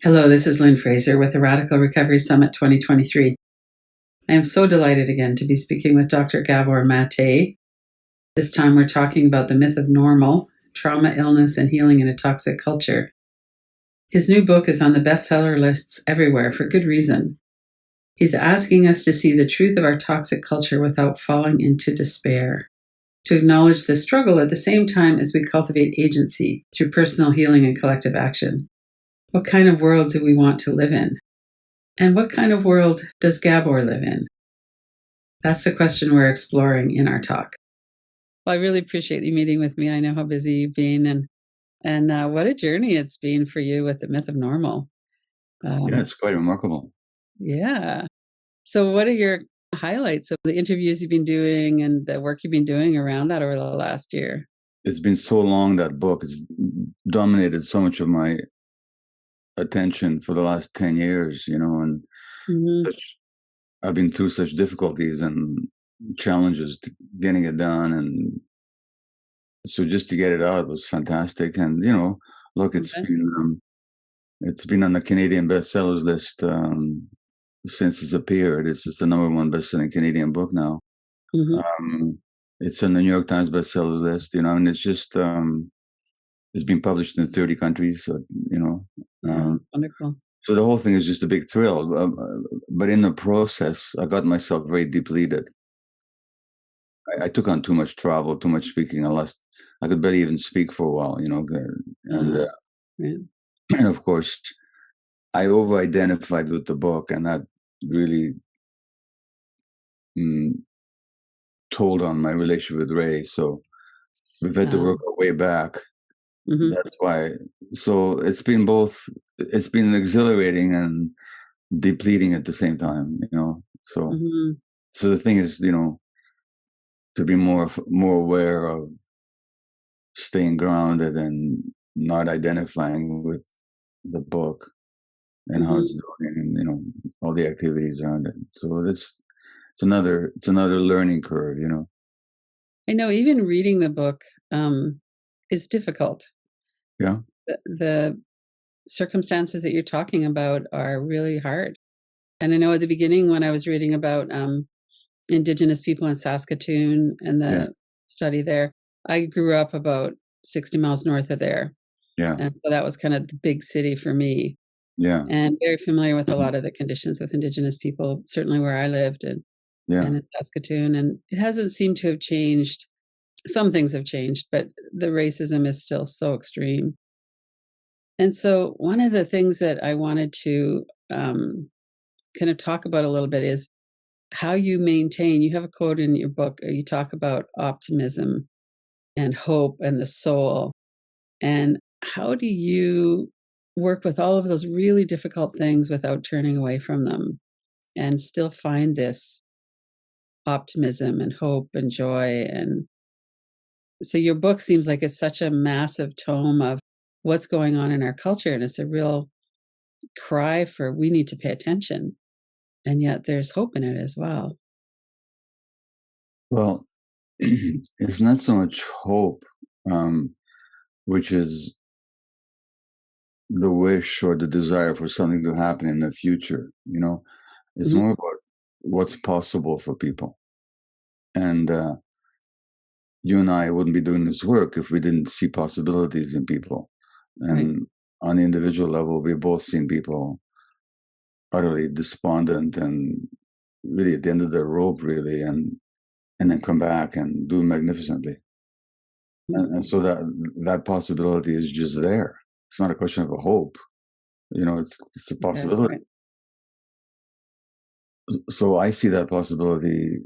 Hello, this is Lynn Fraser with the Radical Recovery Summit 2023. I am so delighted again to be speaking with Dr. Gabor Maté. This time we're talking about the myth of normal, trauma, illness, and healing in a toxic culture. His new book is on the bestseller lists everywhere for good reason. He's asking us to see the truth of our toxic culture without falling into despair, to acknowledge the struggle at the same time as we cultivate agency through personal healing and collective action. What kind of world do we want to live in? And what kind of world does Gabor live in? That's the question we're exploring in our talk. Well, I really appreciate you meeting with me. I know how busy you've been, and what a journey it's been for you with the myth of normal. Yeah, it's quite remarkable. Yeah. So what are your highlights of the interviews you've been doing and the work you've been doing around that over the last year? It's been so long, that book has dominated so much of my attention for the last 10 years, and I've been through such difficulties and challenges to getting it done. And so just to get it out was fantastic. And, look, it's been on the Canadian bestsellers list since it's appeared. It's just the #1 best-selling Canadian book now. It's on the New York Times bestsellers list, and it's just it's been published in 30 countries. So, that's wonderful. So the whole thing is just a big thrill. But in the process, I got myself very depleted. I took on too much travel, too much speaking. I could barely even speak for a while, and of course, I over-identified with the book, and that really told on my relationship with Ray. So we've had to work our way back. That's why. So it's been exhilarating and depleting at the same time, So, so the thing is, to be more aware of staying grounded and not identifying with the book and how it's doing, and all the activities around it. So it's another learning curve, I know even reading the book is difficult. Yeah. The circumstances that you're talking about are really hard. And I know at the beginning when I was reading about Indigenous people in Saskatoon and the study there, I grew up about 60 miles north of there. Yeah. And so that was kind of the big city for me. Yeah. And very familiar with a lot of the conditions with Indigenous people, certainly where I lived and in Saskatoon. And it hasn't seemed to have changed. Some things have changed, but the racism is still so extreme. And so one of the things that I wanted to kind of talk about a little bit is how you maintain. You have a quote in your book, you talk about optimism and hope and the soul. And how do you work with all of those really difficult things without turning away from them and still find this optimism and hope and joy? And so your book seems like it's such a massive tome of what's going on in our culture, and it's a real cry for we need to pay attention, and yet there's hope in it as well. Well, it's not so much hope, which is the wish or the desire for something to happen in the future. It's more about what's possible for people. And you and I wouldn't be doing this work if we didn't see possibilities in people. And on the individual level, we've both seen people utterly despondent and really at the end of their rope, really, and then come back and do magnificently. And so that possibility is just there. It's not a question of a hope. It's a possibility. So I see that possibility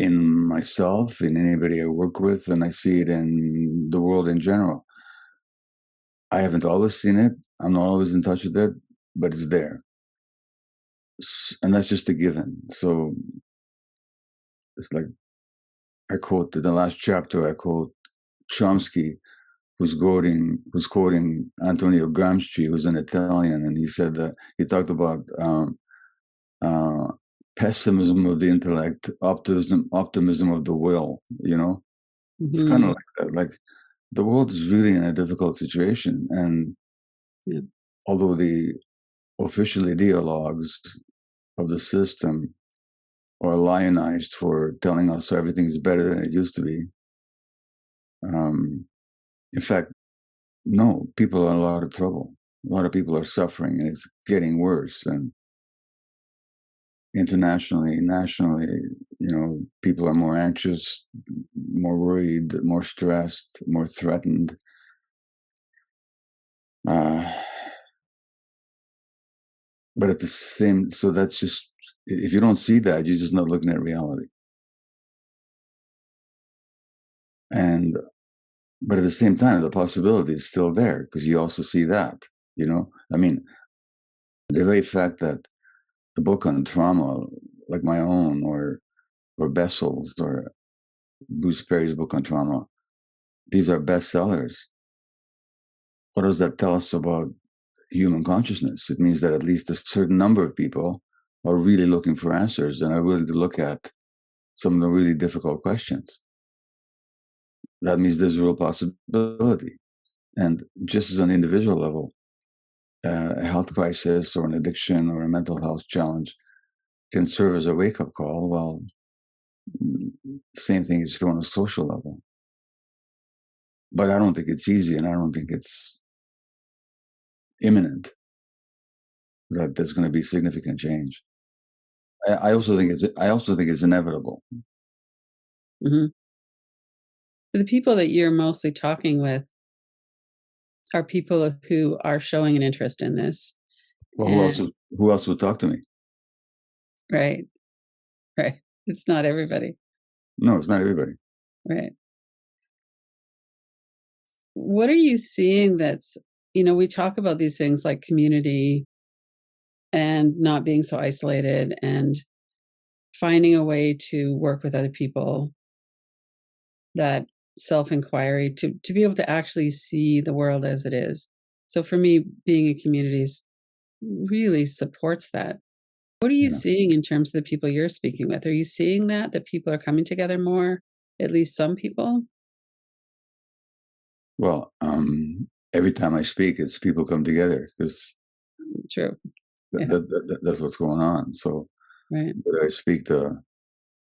in myself, in anybody I work with, and I see it in the world in general. I haven't always seen it. I'm not always in touch with it, but it's there. And that's just a given. So it's like I quote in the last chapter, I quote Chomsky, who's quoting Antonio Gramsci, who's an Italian, and he said that he talked about pessimism of the intellect, optimism of the will. It's kind of like that. Like the world is really in a difficult situation, and Yeah. Although the official ideologues of the system are lionized for telling us everything's better than it used to be. In fact, no, people are in a lot of trouble. A lot of people are suffering, and it's getting worse. And internationally, nationally, people are more anxious, more worried, more stressed, more threatened. But at the same, so that's just, if you don't see that, you're just not looking at reality. But at the same time, the possibility is still there, because you also see that, I mean, the very fact that a book on trauma, like my own, or Bessel's, or Bruce Perry's book on trauma, these are bestsellers. What does that tell us about human consciousness? It means that at least a certain number of people are really looking for answers and are willing to look at some of the really difficult questions. That means there's a real possibility. And just as an individual level, a health crisis or an addiction or a mental health challenge can serve as a wake-up call. Well, same thing is true on a social level. But I don't think it's easy, and I don't think it's imminent that there's going to be significant change. I also think it's inevitable. Mm-hmm. The people that you're mostly talking with are people who are showing an interest in this. Well, who else would talk to me? Right. It's not everybody. No, it's not everybody. Right. What are you seeing that's, we talk about these things like community and not being so isolated and finding a way to work with other people, that self-inquiry to be able to actually see the world as it is. So for me, being in communities really supports that. What are you seeing in terms of the people you're speaking with? Are you seeing that people are coming together more, at least some people? Well, every time I speak, it's people come together, because True. that's what's going on. So Right. whether I speak to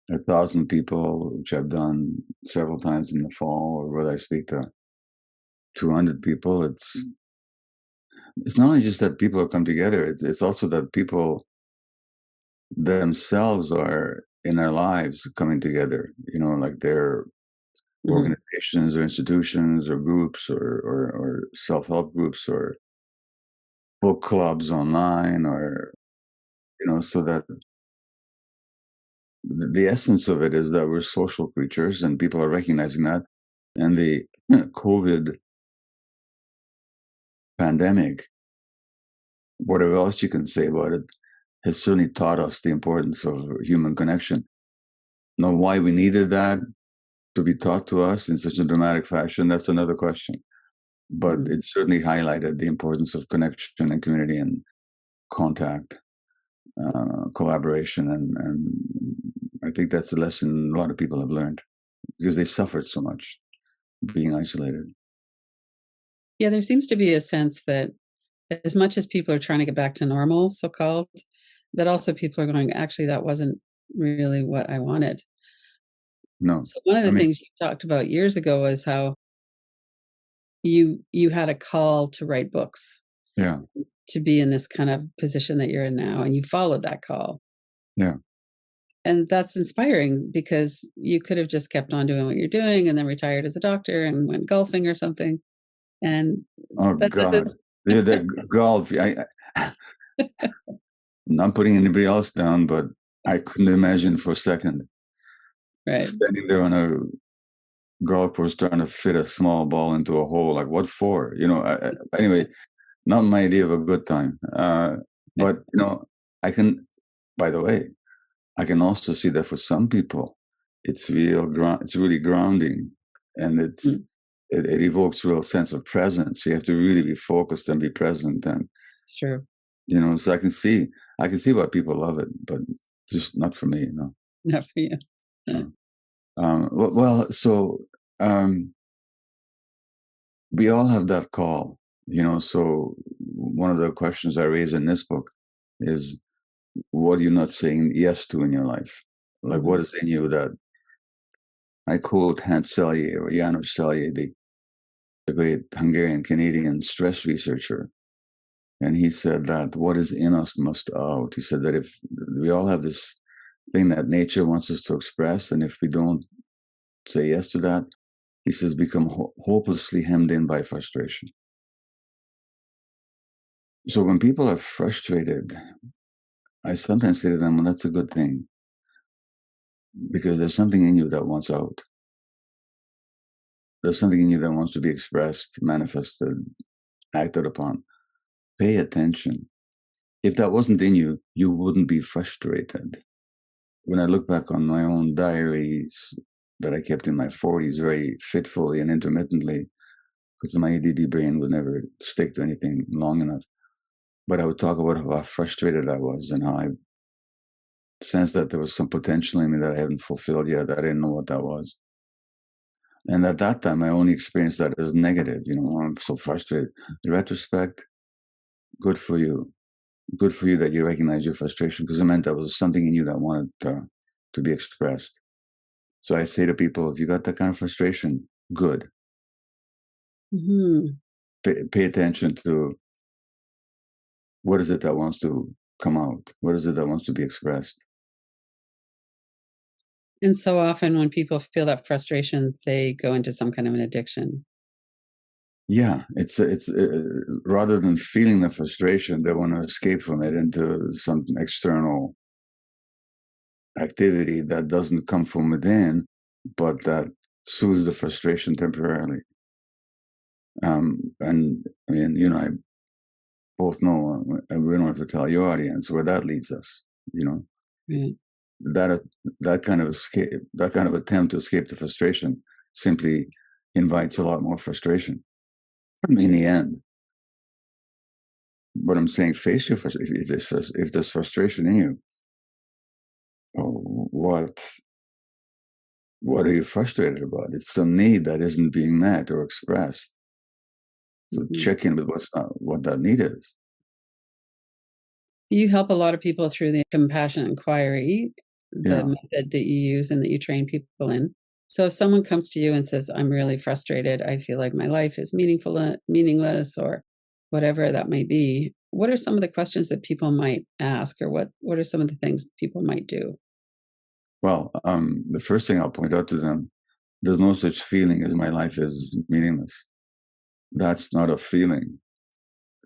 1,000 people, which I've done several times in the fall, or whether I speak to 200 people, it's not only just that people have come together, it's also that people themselves are in their lives coming together, like their organizations or institutions or groups or self-help groups or book clubs online, or, so that the essence of it is that we're social creatures, and people are recognizing that. And the COVID pandemic, whatever else you can say about it, has certainly taught us the importance of human connection. Now, why we needed that to be taught to us in such a dramatic fashion, that's another question. But it certainly highlighted the importance of connection and community and contact, collaboration. And I think that's a lesson a lot of people have learned, because they suffered so much being isolated. Yeah, there seems to be a sense that as much as people are trying to get back to normal, so-called, that also people are going, actually, that wasn't really what I wanted. No. So one of the things you talked about years ago was how you had a call to write books. Yeah. To be in this kind of position that you're in now, and you followed that call. Yeah. And that's inspiring, because you could have just kept on doing what you're doing and then retired as a doctor and went golfing or something. And oh God, that golf. I'm not putting anybody else down, but I couldn't imagine for a second standing there on a golf course trying to fit a small ball into a hole. Like, what for? Anyway, not my idea of a good time. But I can. By the way, I can also see that for some people, it's it's really grounding, and it evokes real sense of presence. You have to really be focused and be present, and it's true. So I can see why people love it, but just not for me. Not for you. So we all have that call, so one of the questions I raise in this book is, what are you not saying yes to in your life? Like, what is in you that, I quote Hans Selye, or Janos Selye, the great Hungarian-Canadian stress researcher. And he said that what is in us must out. He said that if we all have this thing that nature wants us to express, and if we don't say yes to that, he says, become hopelessly hemmed in by frustration. So when people are frustrated, I sometimes say to them, well, that's a good thing, because there's something in you that wants out. There's something in you that wants to be expressed, manifested, acted upon. Pay attention. If that wasn't in you, you wouldn't be frustrated. When I look back on my own diaries that I kept in my 40s very fitfully and intermittently, because my ADD brain would never stick to anything long enough, but I would talk about how frustrated I was and how I sensed that there was some potential in me that I hadn't fulfilled yet. I didn't know what that was. And at that time, I only experienced that as negative. I'm so frustrated. In retrospect, good for you. Good for you that you recognize your frustration, because it meant there was something in you that wanted to be expressed. So I say to people, if you got that kind of frustration, good. Pay attention to what is it that wants to come out? What is it that wants to be expressed? And so often when people feel that frustration, they go into some kind of an addiction. Yeah, it's rather than feeling the frustration, they want to escape from it into some external activity that doesn't come from within, but that soothes the frustration temporarily. And I mean, I both know, and we don't have to tell your audience where that leads us. Right. That kind of escape, that kind of attempt to escape the frustration, simply invites a lot more frustration. In the end, what I'm saying, face your frustration. If there's frustration in you, what are you frustrated about? It's some need that isn't being met or expressed. So check in with what that need is. You help a lot of people through the compassionate inquiry, the method that you use and that you train people in. So if someone comes to you and says, I'm really frustrated, I feel like my life is meaningless, or whatever that may be, what are some of the questions that people might ask, or what are some of the things people might do? Well, the first thing I'll point out to them, there's no such feeling as my life is meaningless. That's not a feeling.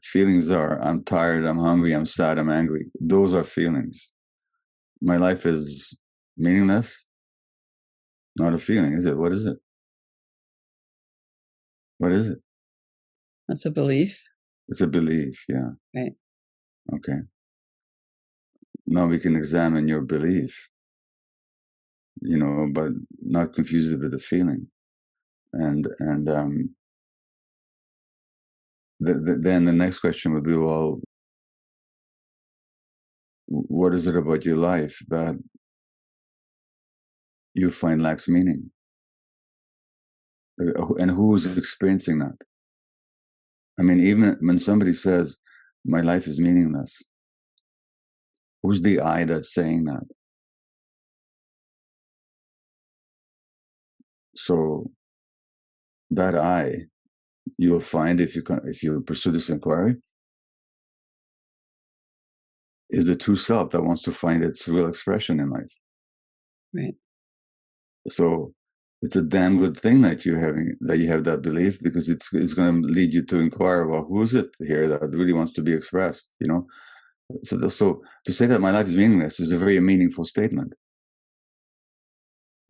Feelings are, I'm tired, I'm hungry, I'm sad, I'm angry. Those are feelings. My life is meaningless. Not a feeling, is it? What is it? What is it? That's a belief. It's a belief, yeah. Right. Okay. Now we can examine your belief, but not confuse it with a feeling. And then the next question would be, well, what is it about your life that you find lacks meaning? And who is experiencing that? I mean, even when somebody says, my life is meaningless, who's the I that's saying that? So that I, you'll find if you pursue this inquiry, is the true self that wants to find its real expression in life. Right. So it's a damn good thing that you have that belief, because it's going to lead you to inquire, well, who is it here that really wants to be expressed? So to say that my life is meaningless is a very meaningful statement,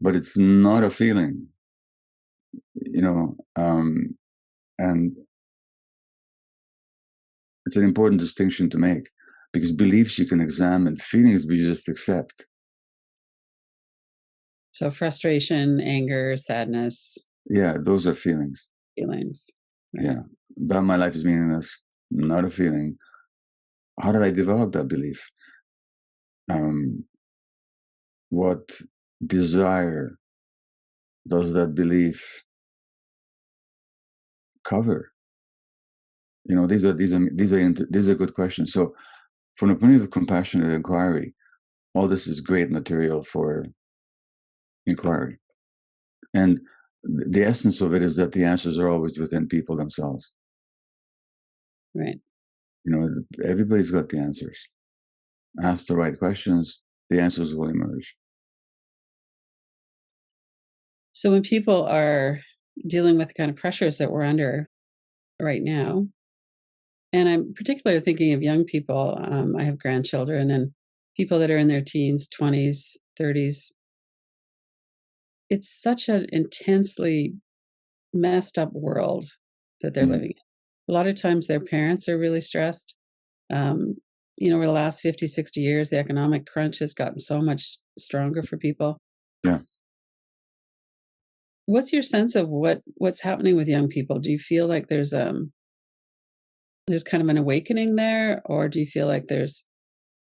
but it's not a feeling, and it's an important distinction to make, because beliefs you can examine, feelings we just accept. So frustration, anger, sadness. Yeah, those are feelings. Feelings. Right. Yeah, that my life is meaningless, not a feeling. How did I develop that belief? What desire does that belief cover? These are good questions. So from the point of view of compassionate inquiry, all this is great material for inquiry. And the essence of it is that the answers are always within people themselves. Right. Everybody's got the answers. Ask the right questions, the answers will emerge. So when people are dealing with the kind of pressures that we're under right now, and I'm particularly thinking of young people, I have grandchildren and people that are in their teens, 20s, 30s. It's such an intensely messed up world that they're living in. A lot of times their parents are really stressed. Over the last 50, 60 years, the economic crunch has gotten so much stronger for people. Yeah. What's your sense of what's happening with young people? Do you feel like there's kind of an awakening there, or do you feel like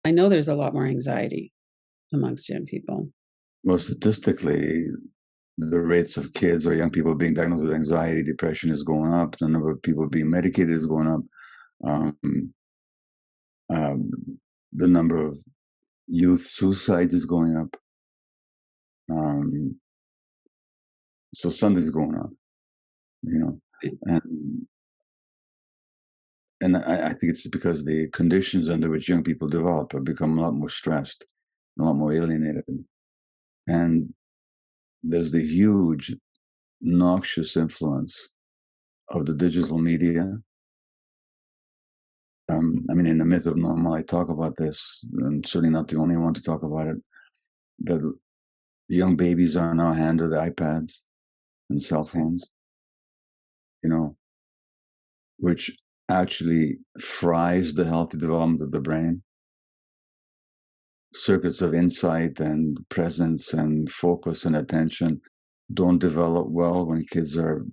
I know there's a lot more anxiety amongst young people. Well, statistically, the rates of kids or young people being diagnosed with anxiety, depression is going up. The number of people being medicated is going up. The number of youth suicides is going up. So something's going on, and I think it's because the conditions under which young people develop have become a lot more stressed, a lot more alienated, and there's the huge, noxious influence of the digital media. In the Myth of Normal, I talk about this. I'm certainly not the only one to talk about it. That young babies are now handed iPads and cell phones, which actually fries the healthy development of the brain. Circuits of insight and presence and focus and attention don't develop well when kids are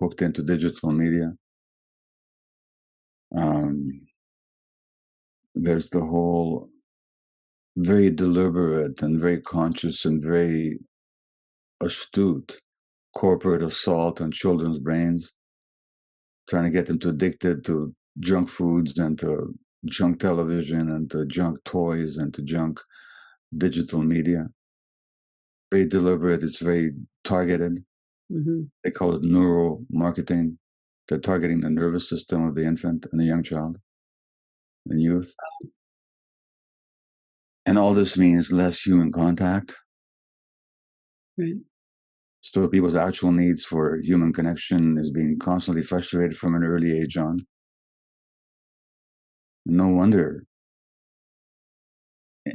hooked into digital media. There's the whole very deliberate and very conscious and very astute corporate assault on children's brains, trying to get them addicted to junk foods and to junk television and to junk toys and to junk digital media. Very deliberate. It's very targeted. Mm-hmm. They call it neuromarketing. They're targeting the nervous system of the infant and the young child and youth. And all this means less human contact. Right. So people's actual needs for human connection is being constantly frustrated from an early age on. No wonder.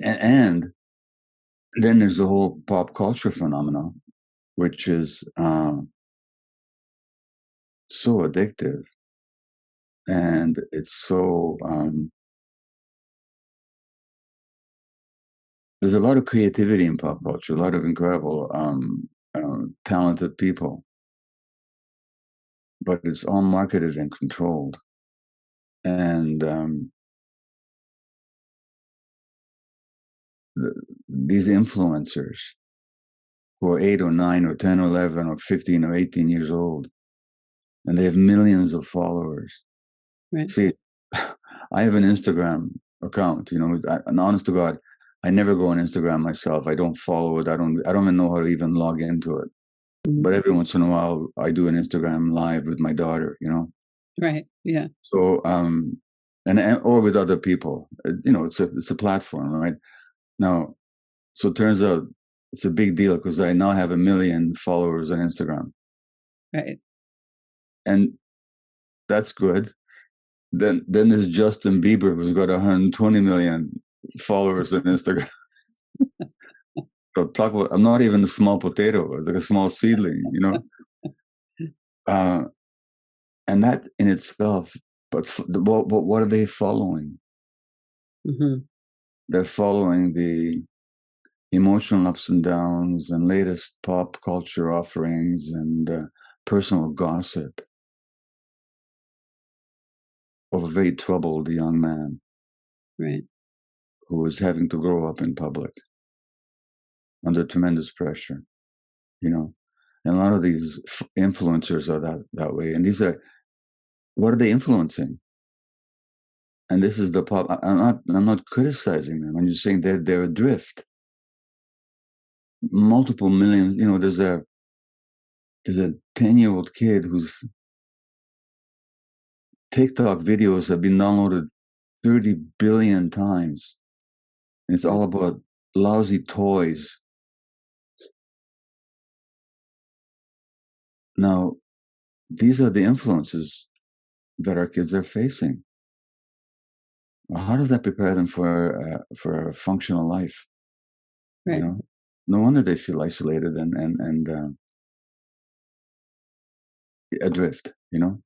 And then there's the whole pop culture phenomenon, which is so addictive. And it's so... there's a lot of creativity in pop culture, a lot of incredible, talented people. But it's all marketed and controlled. And these influencers who are 8 or 9 or 10 or 11 or 15 or 18 years old, and they have millions of followers. Right. See, I have an Instagram account, and honest to God, I never go on Instagram myself. I don't follow it. I don't even know how to even log into it. Mm-hmm. But every once in a while, I do an Instagram live with my daughter, Right. Yeah. So, or with other people, it's a platform, right? Now, so it turns out it's a big deal because I now have 1 million followers on Instagram. Right. And that's good. Then there's Justin Bieber, who's got 120 million followers on Instagram. So talk about, I'm not even a small potato, like a small seedling, and that in itself, but what are they following? Mm-hmm. They're following the emotional ups and downs and latest pop culture offerings and personal gossip of a very troubled young man, right, who is having to grow up in public under tremendous pressure, and a lot of these influencers are that way. And these are What are they influencing? And this is the pop. I'm not criticizing them. I'm just saying that they're adrift. Multiple millions. You know, there's a 10-year-old kid whose TikTok videos have been downloaded 30 billion times. And it's all about lousy toys. Now, these are the influences that our kids are facing. How does that prepare them for a functional life? Right. You know, no wonder they feel isolated and adrift. You know,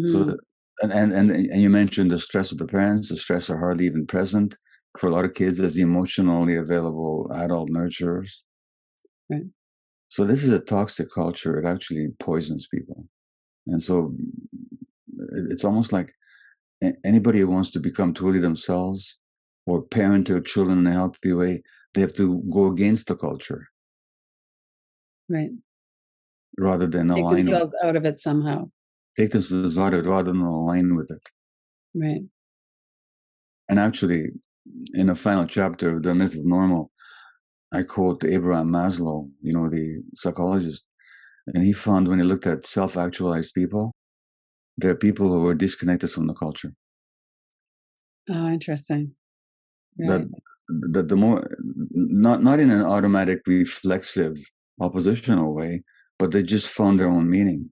so and you mentioned the stress of the parents. The stress are hardly even present for a lot of kids as the emotionally available adult nurturers. Right. So this is a toxic culture. It actually poisons people, and so it's almost like anybody who wants to become truly themselves or parent their children in a healthy way, they have to go against the culture. Right. Rather than take align themselves out of it somehow. Take themselves out of it rather than align with it. Right. And actually, in the final chapter of The Myth of Normal, I quote Abraham Maslow, you know, the psychologist, and he found when he looked at self-actualized people, there are people who are disconnected from the culture. Oh, interesting. Right. That the more, not in an automatic, reflexive, oppositional way, but they just found their own meaning.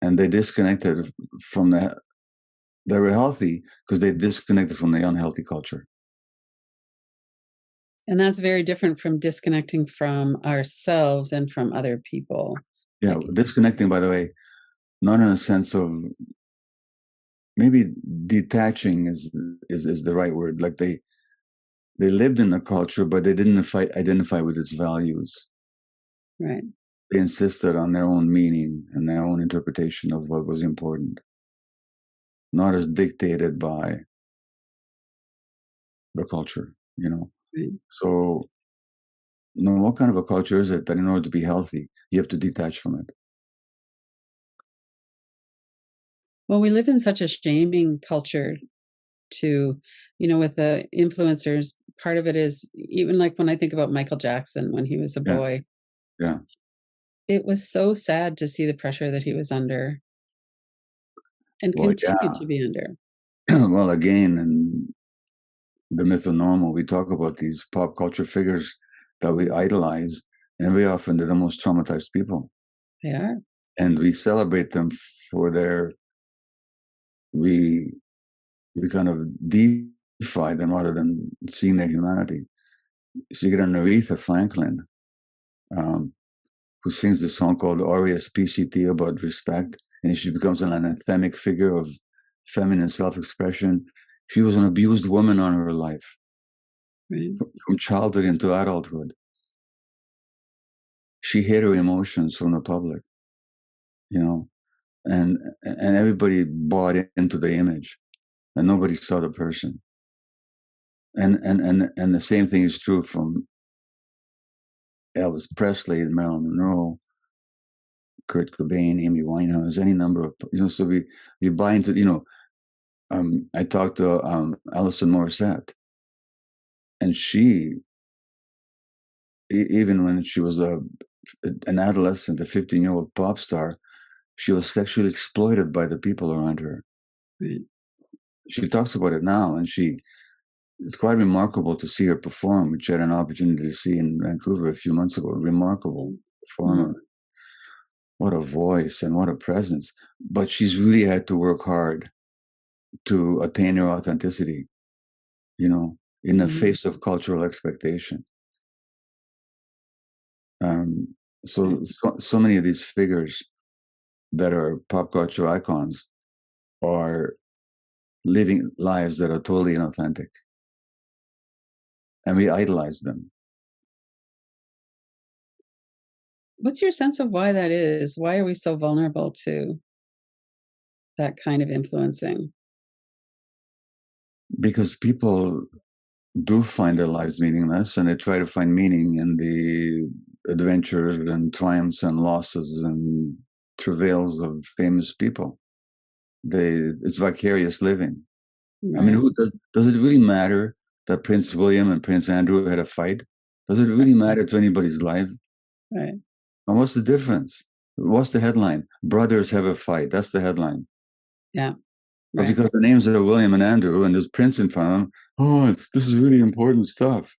And they disconnected from they were healthy because they disconnected from the unhealthy culture. And that's very different from disconnecting from ourselves and from other people. Yeah, disconnecting, by the way, not in a sense of, maybe detaching is the right word. Like they lived in the culture, but they didn't identify with its values. Right. They insisted on their own meaning and their own interpretation of what was important, not as dictated by the culture, you know. Right. So, you know, what kind of a culture is it that in order to be healthy, you have to detach from it? Well, we live in such a shaming culture too, you know, with the influencers. Part of it is, even like when I think about Michael Jackson when he was a boy. Yeah. It was so sad to see the pressure that he was under and continued to be under. Well, again, in The Myth of Normal, we talk about these pop culture figures that we idolize, and very often they're the most traumatized people. They are. And we celebrate them for we kind of deify them rather than seeing their humanity. So you get an Aretha Franklin, who sings this song called R.E.S.P.C.T. about respect, and she becomes an anthemic figure of feminine self-expression. She was an abused woman on her life, right, from childhood into adulthood. She hid her emotions from the public, you know, and everybody bought into the image, and nobody saw the person. And the same thing is true from Elvis Presley and Marilyn Monroe, Kurt Cobain, Amy Winehouse, any number of, you know. So we buy into, you know. I talked to Alison Morissette, and she, even when she was an adolescent, a 15-year-old pop star, she was sexually exploited by the people around her. right. She talks about it now, and it's quite remarkable to see her perform, which I had an opportunity to see in Vancouver a few months ago. Remarkable performer. Mm-hmm. What a voice and what a presence. But she's really had to work hard to attain her authenticity, you know, in the face of cultural expectation. So many of these figures that are pop culture icons are living lives that are totally inauthentic, and we idolize them. What's your sense of why that is? Why are we so vulnerable to that kind of influencing? Because people do find their lives meaningless, and they try to find meaning in the adventures and triumphs and losses and travails of famous people. It's vicarious living. Right. I mean, does it really matter that Prince William and Prince Andrew had a fight? Does it really matter to anybody's life? Right. And what's the difference? What's the headline? Brothers have a fight. That's the headline. Yeah. But Right. because the names are William and Andrew and there's Prince in front of them, oh, this is really important stuff.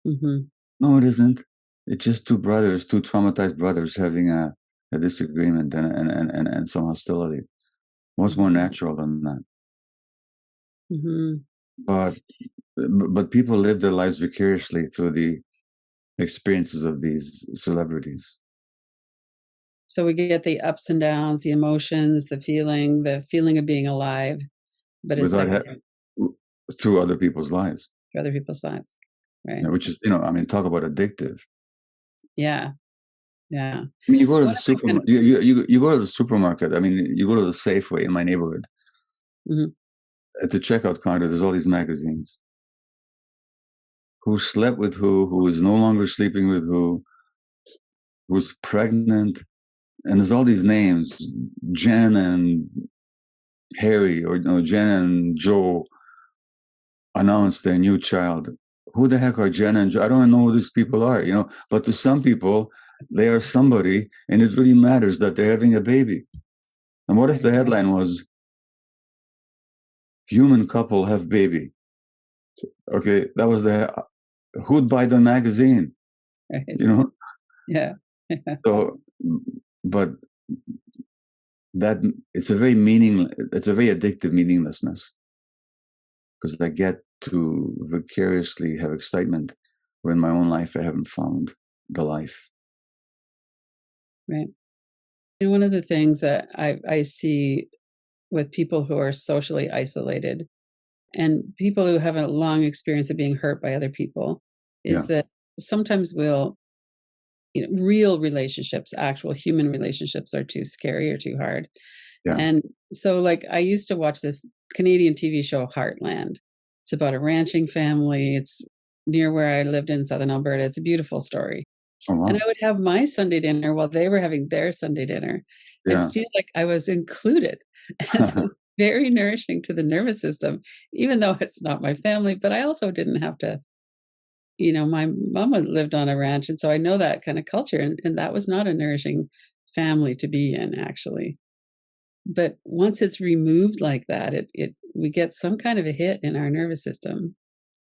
Mm-hmm. No, it isn't. It's just two brothers, two traumatized brothers having a disagreement and some hostility. What's more natural than that? Mm-hmm. But people live their lives vicariously through the experiences of these celebrities. So we get the ups and downs, the emotions, the feeling of being alive, but it's through other people's lives. Through other people's lives, right? Yeah, which is, I mean, talk about addictive. Yeah, yeah. I mean, you go to the supermarket. You go to the supermarket. I mean, you go to the Safeway in my neighborhood. Mm-hmm. At the checkout counter, there's all these magazines. Who slept with who is no longer sleeping with who's pregnant, and there's all these names, Jen and Harry, or Jen and Joe announced their new child. Who the heck are Jen and Joe? I don't know who these people are, but to some people, they are somebody, and it really matters that they're having a baby. And what if the headline was, human couple have baby? Okay, that was who'd buy the magazine? Right. Yeah. So, but that it's a very addictive meaninglessness, because I get to vicariously have excitement when in my own life I haven't found the life. Right. And one of the things that I see with people who are socially isolated and people who have a long experience of being hurt by other people is that sometimes real relationships, actual human relationships, are too scary or too hard. Yeah. And so, like, I used to watch this Canadian TV show, Heartland. It's about a ranching family. It's near where I lived in southern Alberta. It's a beautiful story. Oh, wow. And I would have my Sunday dinner while they were having their Sunday dinner. Yeah. I feel like I was included. And so it's very nourishing to the nervous system, even though it's not my family. But I also didn't have to, my mama lived on a ranch. And so I know that kind of culture. And that was not a nourishing family to be in, actually. But once it's removed like that, we get some kind of a hit in our nervous system.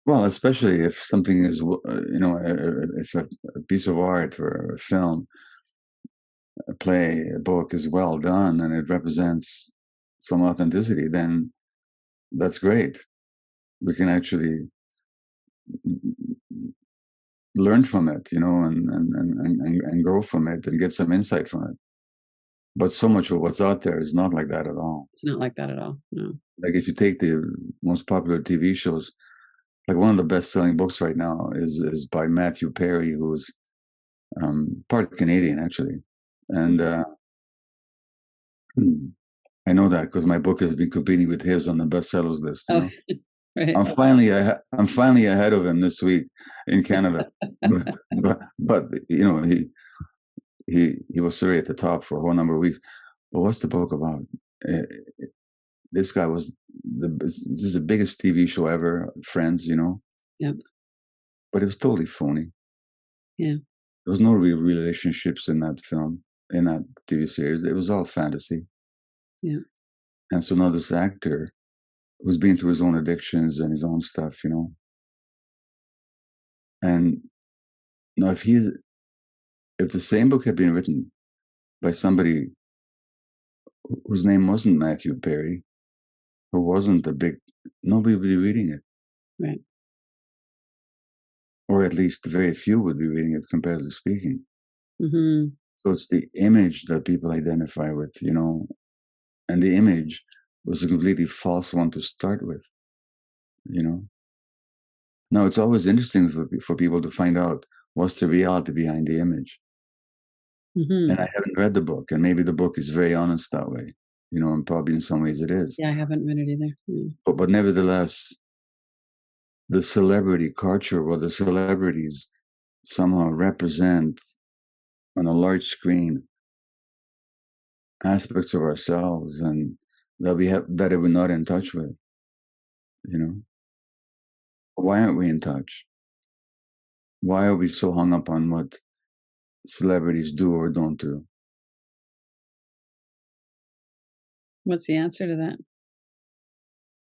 Well, especially if something is, if a piece of art or a film, a play, a book is well done and it represents some authenticity, then that's great. We can actually learn from it, and grow from it and get some insight from it. But so much of what's out there is not like that at all. It's not like that at all. No. Like if you take the most popular TV shows, like one of the best-selling books right now is by Matthew Perry, who's part Canadian actually, and I know that because my book has been competing with his on the bestsellers list. Right. I'm finally ahead of him this week in Canada, but he was sorry at the top for a whole number of weeks. But what's the book about? This guy was this is the biggest TV show ever, Friends, Yeah. But it was totally phony. Yeah. There was no real relationships in that film, in that TV series. It was all fantasy. Yeah. And so now this actor who's been through his own addictions and his own stuff, and now if the same book had been written by somebody whose name wasn't Matthew Perry, who wasn't nobody would be reading it. Right. Or at least very few would be reading it, comparatively speaking. Mm-hmm. So it's the image that people identify with, and the image was a completely false one to start with, Now, it's always interesting for people to find out what's the reality behind the image. Mm-hmm. And I haven't read the book, and maybe the book is very honest that way, and probably in some ways it is. Yeah, I haven't read it either. Yeah. But nevertheless, the celebrity culture, or the celebrities somehow represent on a large screen aspects of ourselves and that we're not in touch with, you know? Why aren't we in touch? Why are we so hung up on what celebrities do or don't do? What's the answer to that?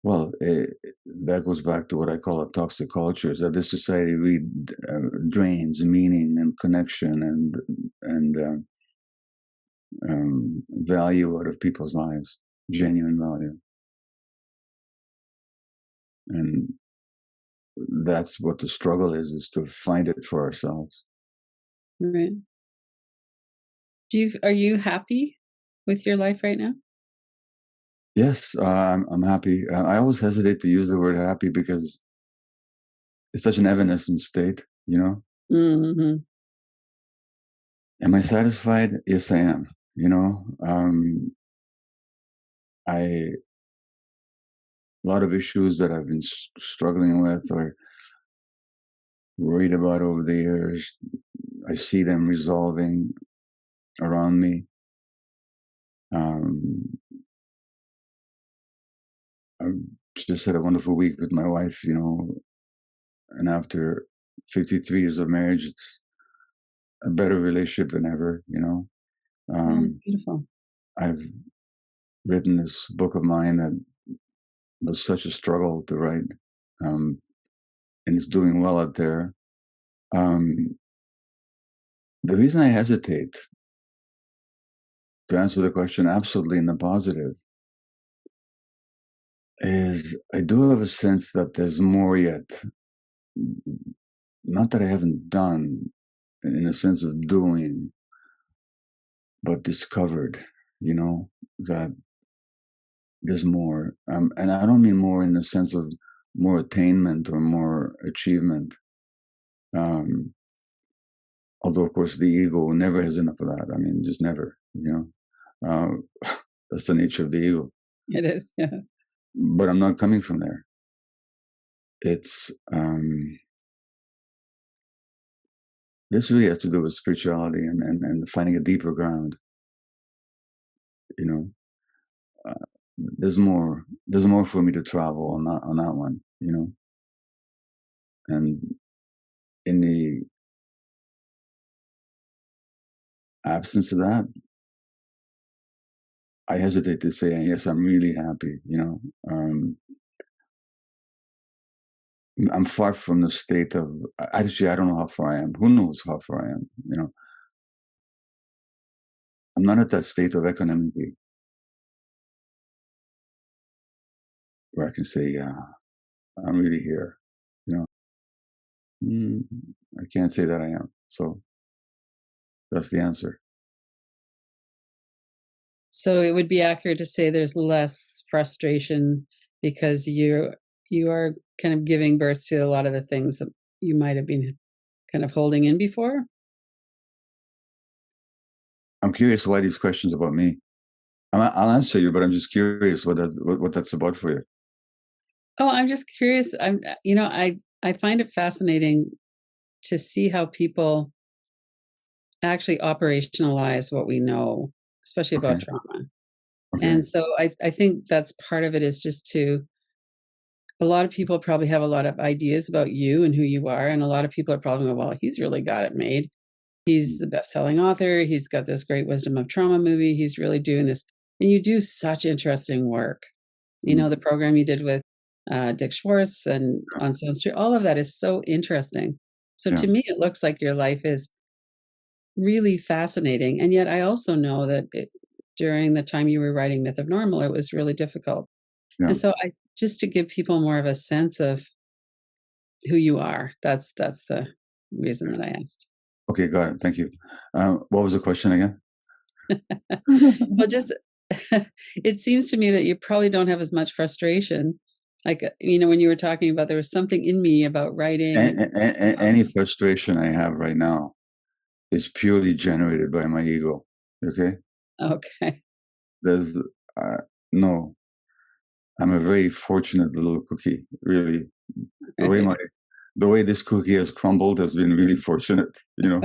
Well, that goes back to what I call a toxic culture, is that this society really drains meaning and connection and value out of people's lives, genuine value. And that's what the struggle is to find it for ourselves. Right. Are you happy with your life right now? Yes, I'm happy. I always hesitate to use the word happy because it's such an evanescent state, you know? Mm-hmm. Am I satisfied? Yes, I am. You know, a lot of issues that I've been struggling with or worried about over the years, I see them resolving around me. I just had a wonderful week with my wife, you know, and after 53 years of marriage, it's a better relationship than ever, you know. Beautiful. I've written this book of mine that was such a struggle to write, and it's doing well out there. The reason I hesitate to answer the question absolutely in the positive is I do have a sense that there's more yet. Not that I haven't done in a sense of doing, but discovered, you know, that there's more. And I don't mean more in the sense of more attainment or more achievement. Although, of course, the ego never has enough of that. I mean, just never, you know. That's the nature of the ego. It is, yeah. But I'm not coming from there. It's this really has to do with spirituality and finding a deeper ground. You know, there's more for me to travel on that one. You know, and in the absence of that, I hesitate to say yes. I'm really happy. You know, I'm far from the state of. Actually, I don't know how far I am. Who knows how far I am? You know, I'm not at that state of equanimity where I can say, yeah, I'm really here. You know, I can't say that I am. So that's the answer. So it would be accurate to say there's less frustration because you are kind of giving birth to a lot of the things that you might have been kind of holding in before. I'm curious why these questions about me. I'll answer you, but I'm just curious what that's about for you. Oh, I'm just curious. I find it fascinating to see how people actually operationalize what we know, especially about trauma. Okay. And so I think that's part of it, is just a lot of people probably have a lot of ideas about you and who you are. And a lot of people are probably going, well, he's really got it made. He's the best-selling author. He's got this great Wisdom of Trauma movie. He's really doing this. And you do such interesting work. You know, the program you did with Dr. Schwartz and on Sound Street, all of that is so interesting. So to me, it looks like your life is really fascinating. And yet I also know that during the time you were writing Myth of Normal, it was really difficult. And so just to give people more of a sense of who you are, that's the reason that I asked. Okay, got it. Thank you. What was the question again? Well, just it seems to me that you probably don't have as much frustration. Like, when you were talking about there was something in me about writing. Any frustration I have right now is purely generated by my ego. Okay? Okay. There's no. I'm a very fortunate little cookie, really. The way this cookie has crumbled has been really fortunate, you know.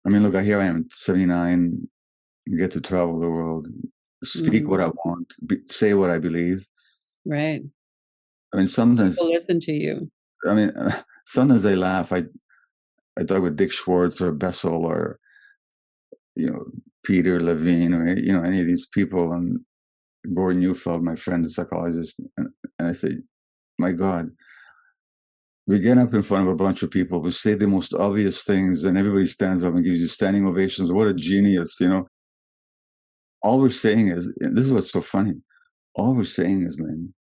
I mean, look, here I am, 79. get to travel the world, speak what I want, say what I believe. Right. I mean, sometimes people listen to you. I mean, sometimes I laugh. I talk with Dick Schwartz or Bessel or Peter Levine or any of these people, and Gordon Neufeld, my friend, the psychologist, and I say, my God, we get up in front of a bunch of people, we say the most obvious things, and everybody stands up and gives you standing ovations. What a genius, All we're saying is, this is what's so funny, all we're saying is, Lynn,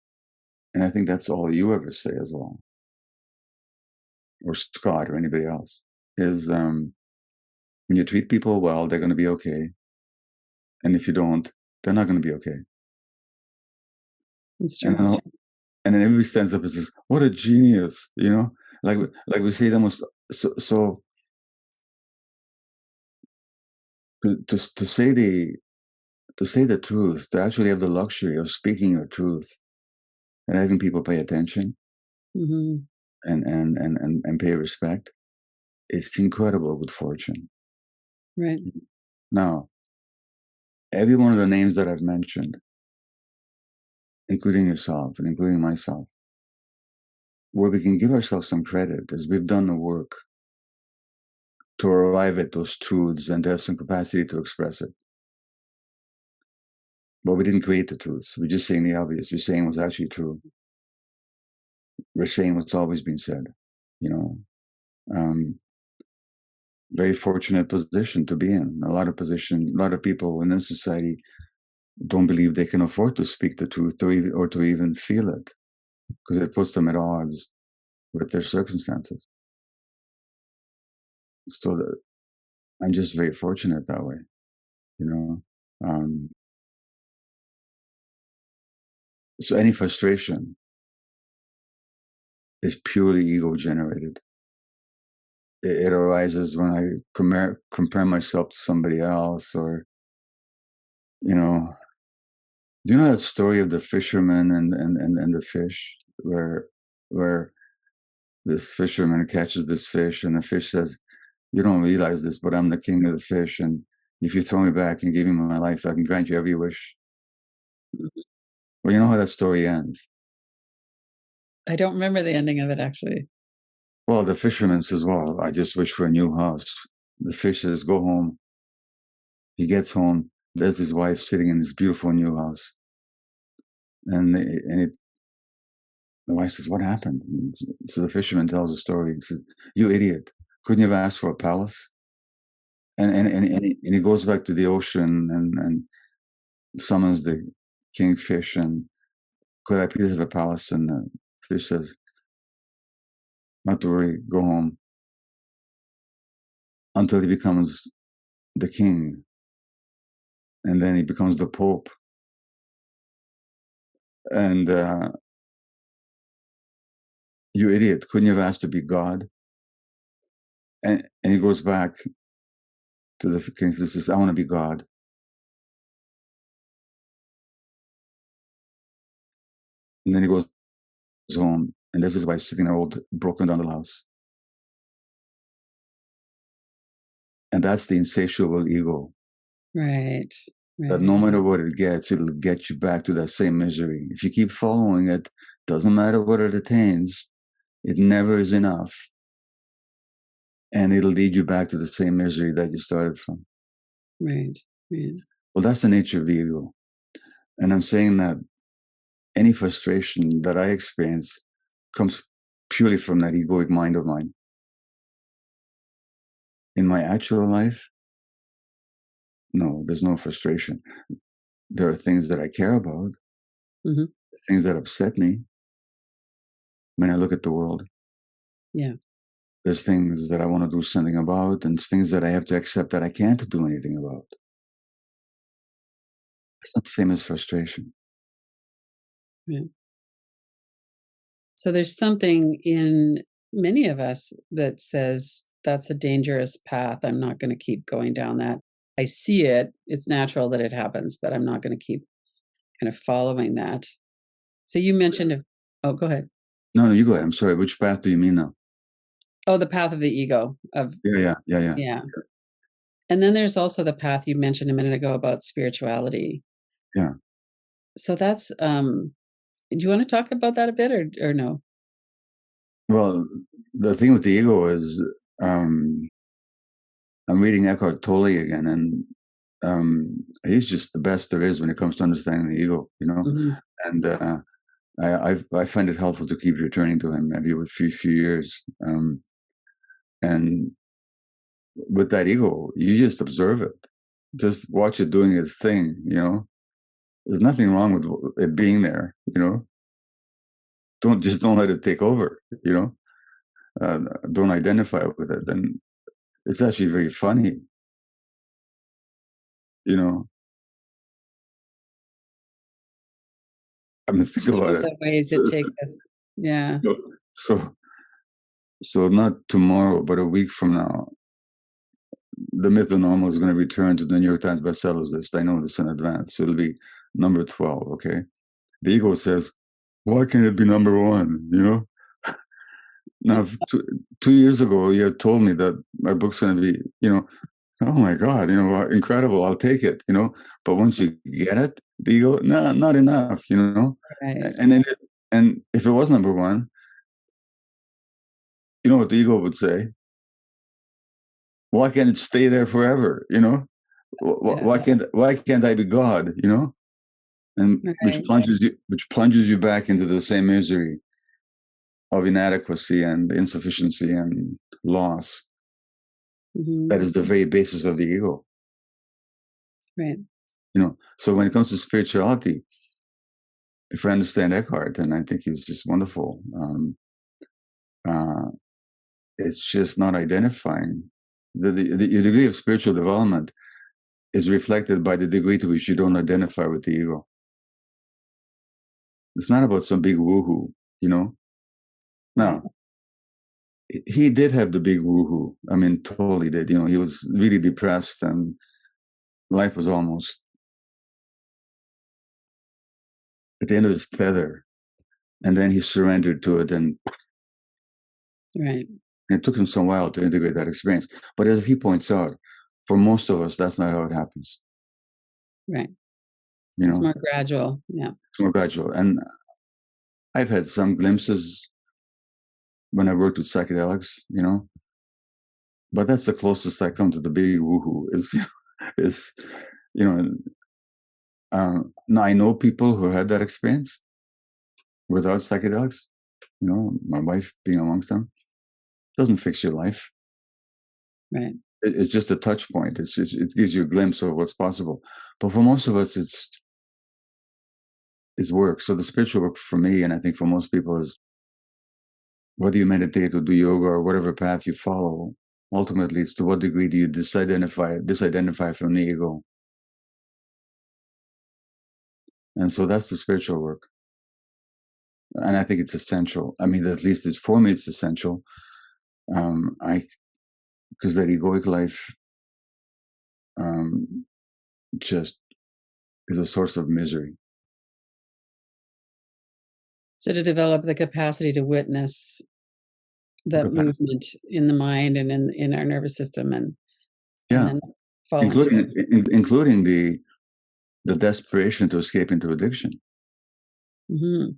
and I think that's all you ever say as well, or Scott or anybody else, is when you treat people well, they're going to be okay. And if you don't, they're not going to be okay. It's true. And then everybody stands up and says, what a genius, like we say the most, so to say the truth, to actually have the luxury of speaking your truth and having people pay attention and pay respect, it's incredible good fortune. Right. Now, every one of the names that I've mentioned, including yourself and including myself, where we can give ourselves some credit is we've done the work to arrive at those truths and to have some capacity to express it. But we didn't create the truths. We're just saying the obvious. We're saying what's actually true. We're saying what's always been said, very fortunate position to be in. A lot of people in this society don't believe they can afford to speak the truth or to even feel it, because it puts them at odds with their circumstances. So I'm just very fortunate that way, So any frustration is purely ego generated. It arises when I compare myself to somebody else, or do you know that story of the fisherman and the fish, where this fisherman catches this fish, and the fish says, you don't realize this, but I'm the king of the fish, and if you throw me back and give me my life, I can grant you every wish. Well, you know how that story ends? I don't remember the ending of it, actually. Well, the fisherman says, well, I just wish for a new house. The fish says, go home. He gets home. There's his wife sitting in this beautiful new house. And the wife says, what happened? And so the fisherman tells the story. He says, you idiot. Couldn't you have asked for a palace? And he goes back to the ocean and summons the kingfish and, could I please have a palace? And the fish says, not to worry, go home. Until he becomes the king. And then he becomes the Pope. And you idiot, couldn't you have asked to be God? And he goes back to the king and says, I want to be God. And then he goes home, and there's his wife sitting in her old, broken down house. And that's the insatiable ego. Right. That no matter what it gets, it'll get you back to that same misery. If you keep following it, doesn't matter what it attains, it never is enough. And it'll lead you back to the same misery that you started from. Right. Well, that's the nature of the ego. And I'm saying that any frustration that I experience comes purely from that egoic mind of mine. In my actual life, no, there's no frustration. There are things that I care about, things that upset me when I look at the world. Yeah. There's things that I want to do something about, and things that I have to accept that I can't do anything about. It's not the same as frustration. Yeah. So there's something in many of us that says that's a dangerous path. I'm not going to keep going down that. I see it. It's natural that it happens, but I'm not going to keep kind of following that. So you mentioned, oh, go ahead. No, you go ahead. I'm sorry. Which path do you mean now? Oh, the path of the ego. Yeah. Yeah. And then there's also the path you mentioned a minute ago about spirituality. Yeah. So that's, do you want to talk about that a bit or no? Well, the thing with the ego is, I'm reading Eckhart Tolle again, and he's just the best there is when it comes to understanding the ego, Mm-hmm. And I find it helpful to keep returning to him every few years. And with that ego, you just observe it, just watch it doing its thing. There's nothing wrong with it being there. Don't let it take over. Don't identify with it, and it's actually very funny. I mean, think about it. The ways it takes us. Yeah. So, so not tomorrow, but a week from now, the myth of normal is going to return to the New York Times bestsellers list. I know this in advance. So it'll be number 12. Okay. The ego says, why can't it be number 1? Now, 2 years ago, you had told me that my book's going to be, oh my God, incredible. I'll take it, but once you get it, the ego, no, not enough, Right. And if it was number 1, you know what the ego would say? Why can't it stay there forever? Why can't I be God? And Right. which plunges you back into the same misery of inadequacy and insufficiency and loss. Mm-hmm. That is the very basis of the ego. Right. So when it comes to spirituality, if I understand Eckhart, and I think he's just wonderful, it's just not identifying. The degree of spiritual development is reflected by the degree to which you don't identify with the ego. It's not about some big woohoo, Now, he did have the big woohoo. I mean, totally did. He was really depressed and life was almost at the end of his tether. And then he surrendered to it, and Right. it took him some while to integrate that experience. But as he points out, for most of us, that's not how it happens. Right. It's more gradual. Yeah. It's more gradual. And I've had some glimpses when I worked with psychedelics, but that's the closest I come to the big woohoo is, now I know people who had that experience without psychedelics, my wife being amongst them. Doesn't fix your life. Right. It's just a touch point. It gives you a glimpse of what's possible. But for most of us, it's work. So the spiritual work for me, and I think for most people, is whether you meditate or do yoga or whatever path you follow, ultimately it's to what degree do you disidentify from the ego. And so that's the spiritual work. And I think it's essential. I mean, at least for me, it's essential. Because that egoic life just is a source of misery. So to develop the capacity to witness that movement in the mind and in our nervous system, and then fall including the desperation to escape into addiction. Mm-hmm.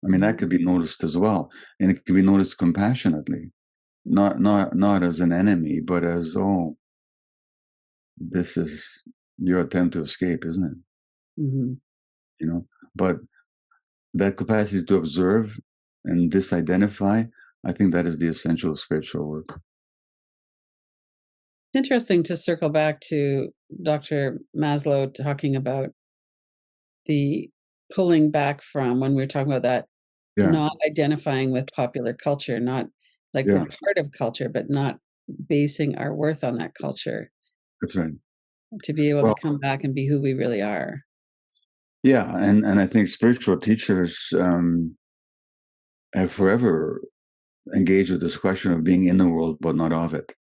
I mean, that could be noticed as well, and it could be noticed compassionately, not as an enemy, but as, oh, this is your attempt to escape, isn't it? Mm-hmm. But that capacity to observe and disidentify, I think that is the essential spiritual work. It's interesting to circle back to Dr. Maslow talking about the pulling back from, when we were talking about that, not identifying with popular culture, not like we're part of culture, but not basing our worth on that culture. That's right. To be able to come back and be who we really are. Yeah, and I think spiritual teachers have forever engaged with this question of being in the world but not of it.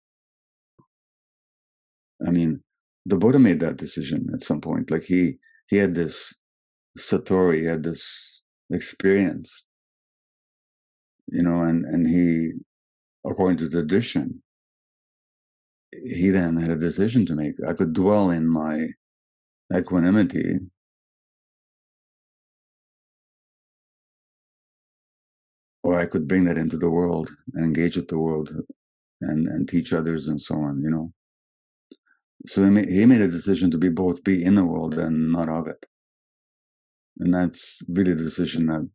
I mean, the Buddha made that decision at some point. Like he had this satori, he had this experience, and he, according to tradition, he then had a decision to make. I could dwell in my equanimity, or I could bring that into the world and engage with the world and teach others and so on, you know. So he made a decision to be in the world and not of it. And that's really the decision that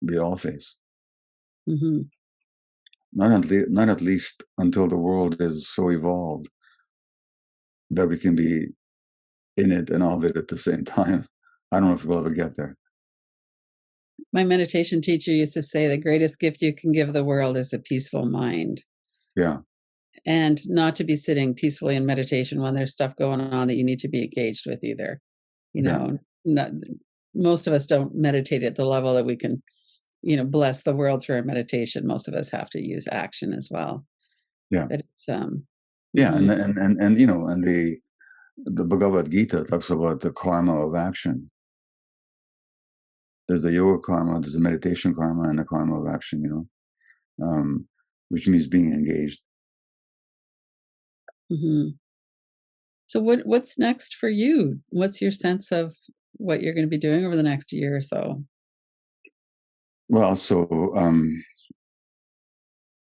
we all face. Mm-hmm. Not at least until the world is so evolved that we can be in it and of it at the same time. I don't know if we'll ever get there. My meditation teacher used to say the greatest gift you can give the world is a peaceful mind. Yeah. And not to be sitting peacefully in meditation when there's stuff going on that you need to be engaged with either. You know, most of us don't meditate at the level that we can, you know, bless the world through our meditation. Most of us have to use action as well. Yeah. But it's yeah, and you know, and the Bhagavad Gita talks about the karma of action. There's the yoga karma, there's the meditation karma, and the karma of action, you know, which means being engaged. Mm-hmm. So what's next for you? What's your sense of what you're going to be doing over the next year or so? Well, so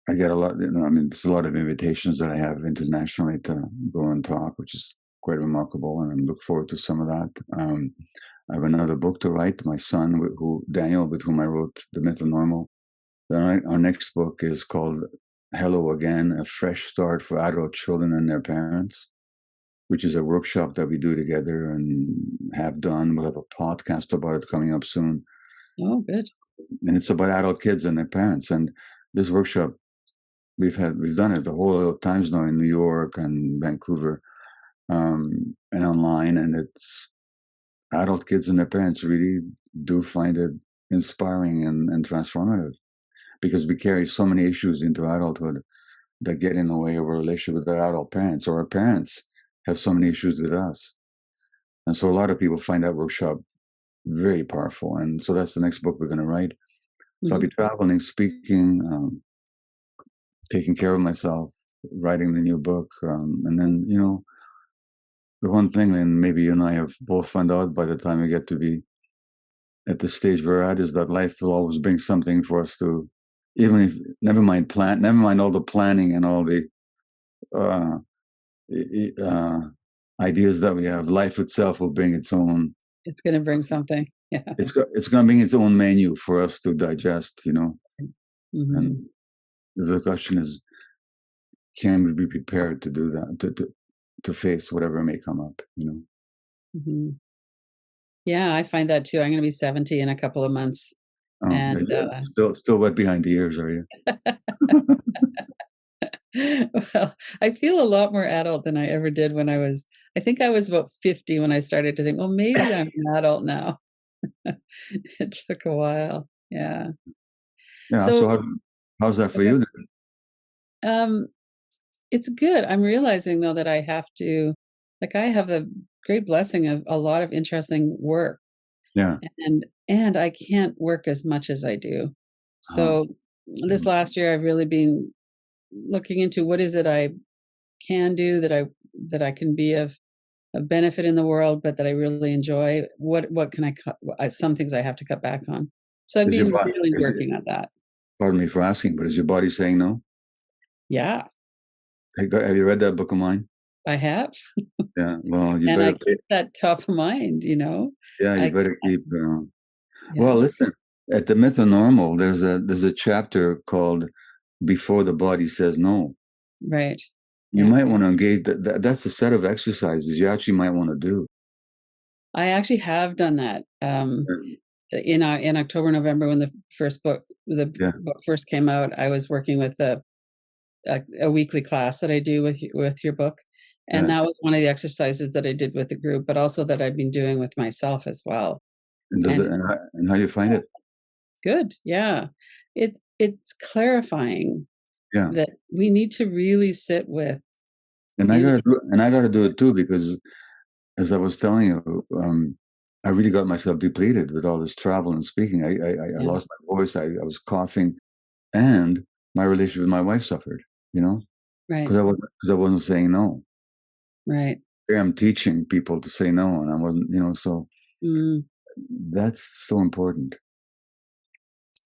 I get a lot, you know, I mean, there's a lot of invitations that I have internationally to go and talk, which is quite remarkable, and I look forward to some of that. I have another book to write. My son, Daniel, with whom I wrote The Myth of Normal. Then our next book is called Hello Again, A Fresh Start for Adult Children and Their Parents, which is a workshop that we do together and have done. We'll have a podcast about it coming up soon. Oh, good. And it's about adult kids and their parents. And this workshop, we've done it the whole times now in New York and Vancouver, and online. And it's adult kids and their parents really do find it inspiring and transformative, because we carry so many issues into adulthood that get in the way of our relationship with our adult parents, or our parents have so many issues with us. And so a lot of people find that workshop very powerful. And so that's the next book we're going to write. So I'll be traveling, speaking, taking care of myself, writing the new book. And then, you know, the one thing, and maybe you and I have both found out by the time we get to be at the stage we're at, is that life will always bring something for us to, even if, never mind all the planning and all the ideas that we have. Life itself will bring its own. It's going to bring something. Yeah. It's going to bring its own menu for us to digest, you know. And the question is, can we be prepared to do that, to face whatever may come up, you know? Yeah, I find that too. I'm going to be 70 in a couple of months. Oh, and still wet behind the ears, are you? Well, I feel a lot more adult than I ever did when I think I was about 50 when I started to think, well, maybe I'm an adult now. It took a while. Yeah. Yeah. So how's that for you then? It's good. I'm realizing though that I have to, like, I have the great blessing of a lot of interesting work. Yeah. And I can't work as much as I do. So this last year I've really been looking into what is it I can do that I can be of benefit in the world, but that I really enjoy. What can I cut? Some things I have to cut back on. So I've been really working on that. Pardon me for asking, but is your body saying no? Yeah. Have you read that book of mine? I have. Yeah. Well, you and better I keep that top of mind, you know. Yeah, you better keep. Well, listen. At the Myth of Normal, there's a chapter called "Before the Body Says No." Right. You might want to engage that's a set of exercises you actually might want to do. I actually have done that. In October, November, when the book first came out, I was working with a weekly class that I do with your book, and that was one of the exercises that I did with the group, but also that I've been doing with myself as well. And how do you find it? Good. Yeah, it's clarifying. Yeah, that we need to really sit with. And I gotta do it too, because as I was telling you, I really got myself depleted with all this travel and speaking. I lost my voice. I was coughing, and my relationship with my wife suffered, you know? Right. Because I wasn't saying no. Right. Here I'm teaching people to say no, and I wasn't, so that's so important.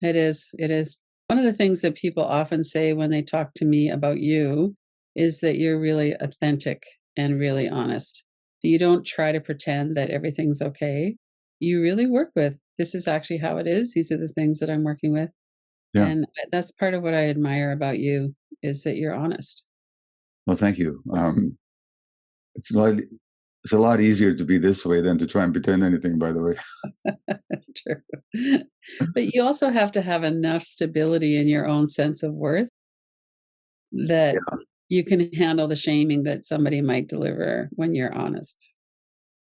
It is. It is. One of the things that people often say when they talk to me about you is that you're really authentic and really honest. So you don't try to pretend that everything's okay. You really work with, this is actually how it is. These are the things that I'm working with. Yeah. And that's part of what I admire about you, is that you're honest. Well, thank you. It's a lot easier to be this way than to try and pretend anything, by the way. That's true. But you also have to have enough stability in your own sense of worth that you can handle the shaming that somebody might deliver when you're honest.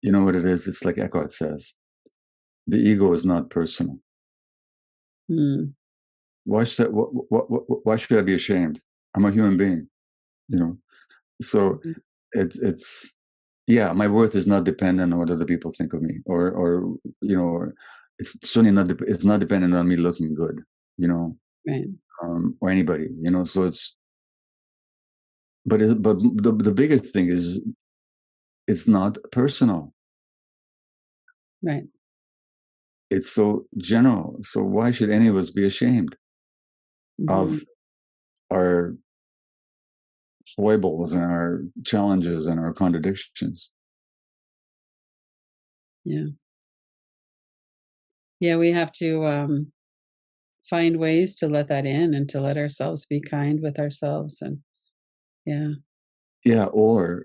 You know what it is? It's like Eckhart says, the ego is not personal. Why should I be ashamed? I'm a human being, So it's my worth is not dependent on what other people think of me, or it's certainly not. It's not dependent on me looking good, Right. Or anybody, So it's. But the biggest thing is, it's not personal. Right. It's so general. So why should any of us be ashamed of our foibles and our challenges and our contradictions? Yeah. Yeah, we have to find ways to let that in and to let ourselves be kind with ourselves. And or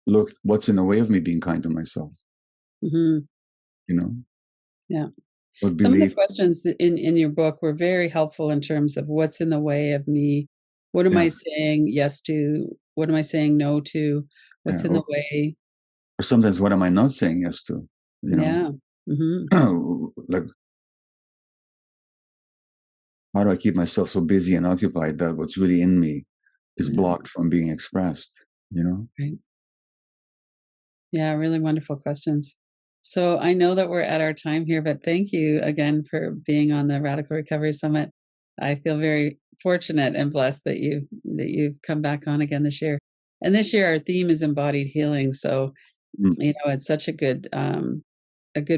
look, what's in the way of me being kind to myself? Yeah. Some of the questions in your book were very helpful in terms of what's in the way of me. What am I saying yes to? What am I saying no to? What's in the way? Or sometimes, what am I not saying yes to? Yeah. Like, how do I keep myself so busy and occupied that what's really in me is blocked from being expressed? Right. Yeah, really wonderful questions. So I know that we're at our time here, but thank you again for being on the Radical Recovery Summit. I feel very fortunate and blessed that you've come back on again this year. And this year our theme is embodied healing. So it's such a good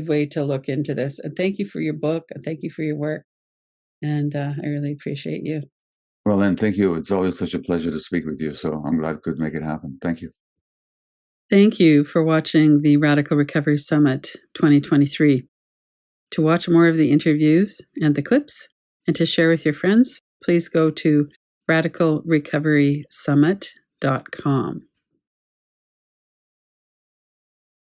way to look into this. And thank you for your book. And thank you for your work. And I really appreciate you. Well, then, thank you. It's always such a pleasure to speak with you. So I'm glad I could make it happen. Thank you. Thank you for watching the Radical Recovery Summit 2023. To watch more of the interviews and the clips, and to share with your friends, please go to radicalrecoverysummit.com.